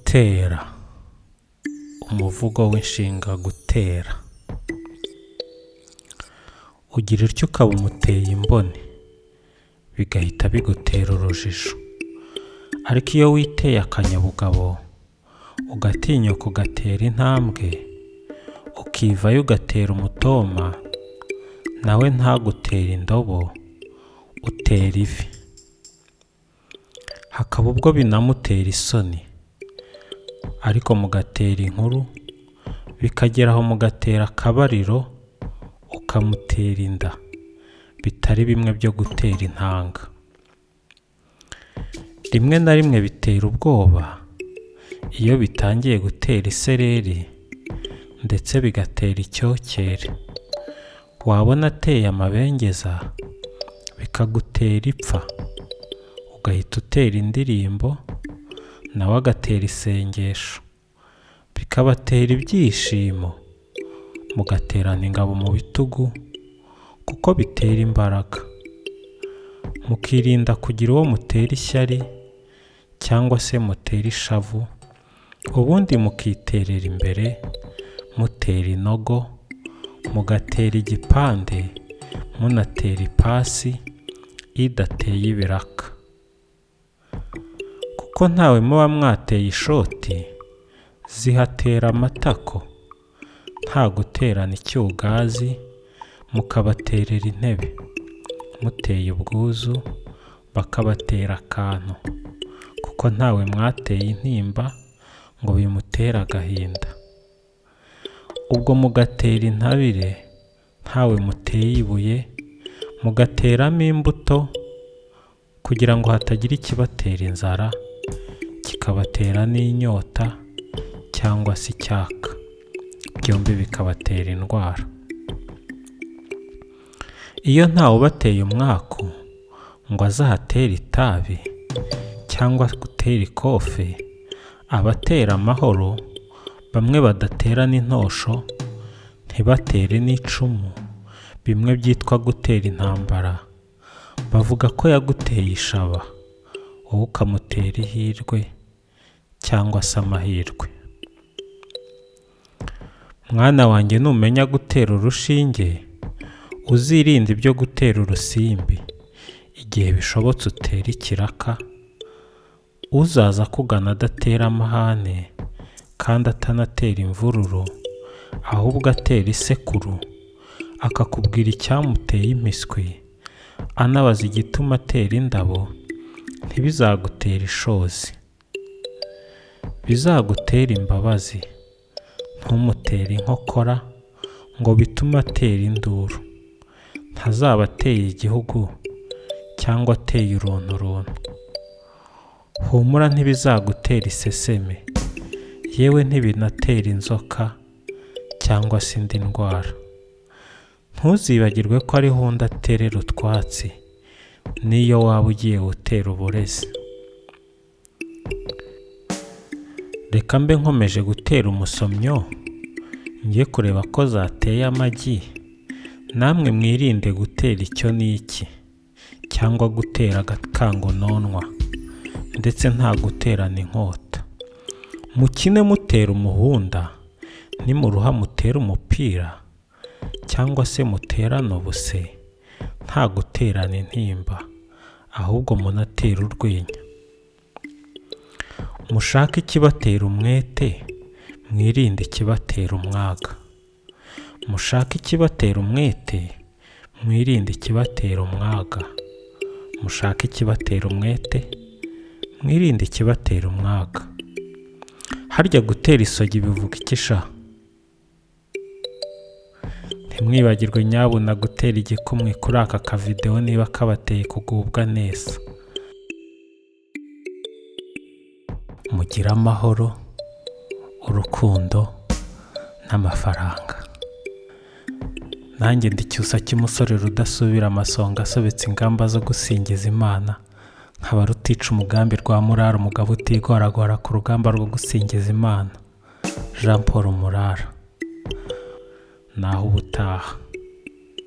Gutera. Umuvugo w'inshinga gutera. Ugira utyo ukaba umuteye imboni, bigahita bigutera urujijo. Ariko iyo witeye akanyabugabo, ugatinyuka ugatera intambwe, ukivayo ugatera umutoma, nawe ntagutera indobo, utera ivi. Hakaba ubwo binamutera isoni, ariko mugatera inkuru, bikageraho mugatera akabariro, ukamutera inda, bitari bimwe byo gutera intanga. Rimwe na rimwe bitera ubwoba, iyo bitangiye gutera isereri, ndetse bigatera icyokere. Wabona ateye amabengeza, bikagutera ipfa, ugahita utera indirimbo, nawe agatera isengesho, bikabatera ibyishimo, mugaterana ingabo mu bitugu, kuko bitera imbaraga. Mukirinda kugira uwo mutera ishyari, cyangwa se mutera ishavu, ubundi mukiterera imbere, mutera inogo, mugatera igipande, munatera ipasi, idateye ibiraka. Kuko ntawe muba mwateye ishoti, zihatera amatako, nta guterana icyugazi, mukabaterera intebe, muteye ubwuzu, bakabatera akantu, kuko ntawe mwateye intimba, ngo bimutere agahinda. Ubwo mugatera intabire, ntawe muteye ibuye, mugateramo imbuto, kugira ngo hatagira ikibatera inzara, kikabatera n'inyota, cyangwa se icyaka, byombi bikabatera indwara. Iyo ntawe ubateye umwaku, ngo azahatere itabi, cyangwa gutera ikofe, abatera amahoro, bamwe badatera n'intosho, ntibatere n'icumu, bimwe byitwa gutera intambara, bavuga ko yaguteye ishaba, wowe ukamutera ihirwe, cyangwa se amahirwe. Mwana wanjye, numenya gutera urushinge, uzirinde ibyo gutera urusimbi. Igihe bishobotse utera ikiraka, uzaza kugana adatera amahane, kandi atanatera imvururu, ahubwo atera isekuru, akakubwira icyamuteye impiswi, anabaza igituma atera indabo, ntibizagutera ishozi, bizagutera imbabazi. Ntumutere inkokora, ngo bitume atera induru. Ntazaba ateye igihugu, cyangwa ateye urunturuntu. Humura, ntibizagutera iseseme, yewe ntibinatera inzoka, cyangwa se indi ndwara. Ntuzibagirwe ko ariho undi aterera utwatsi, n'iyo waba ugiye gutera uburezi. Reka mbe nkomeje gutera umusomyo, njye kureba ko zateye amagi. Namwe mwirinde gutera icyo n'iki, cyangwa gutera agakangononwa, ndetse nta guterana inkota. Mukine mutera umuhunda, nimuruha mutera umupira, cyangwa se muterana ubuse, nta guterana intimba, ahubwo munatera urwenya. Mushake ikibatera umwete, mwirinde ikibatera umwaga. Mushake ikibatera umwete, mwirinde ikibatera umwaga. Mushake ikibatera umwete, mwirinde ikibatera umwaga. Harya gutera isogi bivuga iki sha? Ntimwibagirwe nyabuna gutera igikumwe kuri aka kavideo niba kabateye kugubwa neza. Mugire amahoro, urukundo, n'amafaranga. Nanjye ndi Cyusa cy'umusore rudasubira amasonga, asobetse ingamba zo gusingiza Imana, nkaba rutica umugambi rwa Murara, umugabo utigoragora ku rugamba rwo gusingiza Imana. Jean Paul Murara. Naho ubutaha.